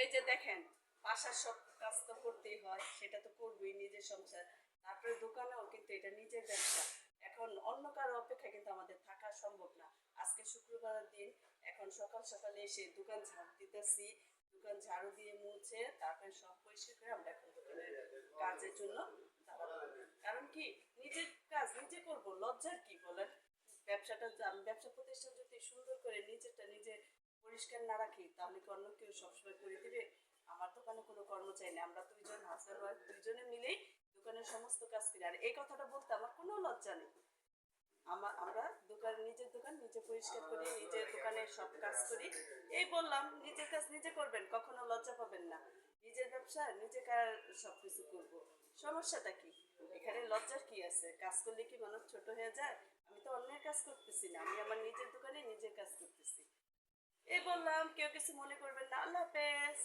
এই যে দেখেন, বাসার সব কাজ তো করতেই হয়, সেটা তো করবই, নিজের সংসার। তারপরে দোকানেও কিন্তু এটা নিজের ব্যবসা। এখন অন্য কারো অপেক্ষা কিন্তু আমাদের থাকা সম্ভব না। আজকে শুক্রবারের দিন, এখন সকাল সকালে এসে দোকান ঝাড়ু দিতেছি। দোকান ঝাড়ু দিয়ে মুছে তারপরে সব পরিষ্কার করে আমরা এখন দোকানের কাজের জন্য দাঁড়াবো। কারণ কি, নিজের কাজ নিজে করব, লজ্জার কি বলেন? ব্যবসাটা ব্যবসা প্রতিষ্ঠান যদি সুন্দর করে নিজেরটা নিজে পরিষ্কার না রাখি, তাহলে কি অন্য কেউ সবসময় করে দিবে? আমার দোকানে কোনো কর্মচারী নেই, আমরা দুইজন হাজব্যান্ড ওয়াইফ দুইজনে মিলেই দোকানের সমস্ত কাজ করি। আর এই কথাটা বলতে আমার কোনো লজ্জা নেই। আমরা নিজের দোকান নিজে পরিষ্কার করি, নিজের দোকানে সব কাজ করি। এই বললাম, নিজের কাজ নিজে করবেন, কখনো লজ্জা পাবেন না। নিজের ব্যবসা নিজে সব কিছু করবো। সমস্যাটা কি? এখানে লজ্জার কি আছে? কাজ করলে কি মানুষ ছোট হয়ে যায়? আমি তো অন্যের কাজ করতেছি না, আমি আমার নিজের দোকানে নিজের কাজ করতেছি। এই বললাম, কেউ কিছু মনে করবেন না। আল্লাহ হাফেজ।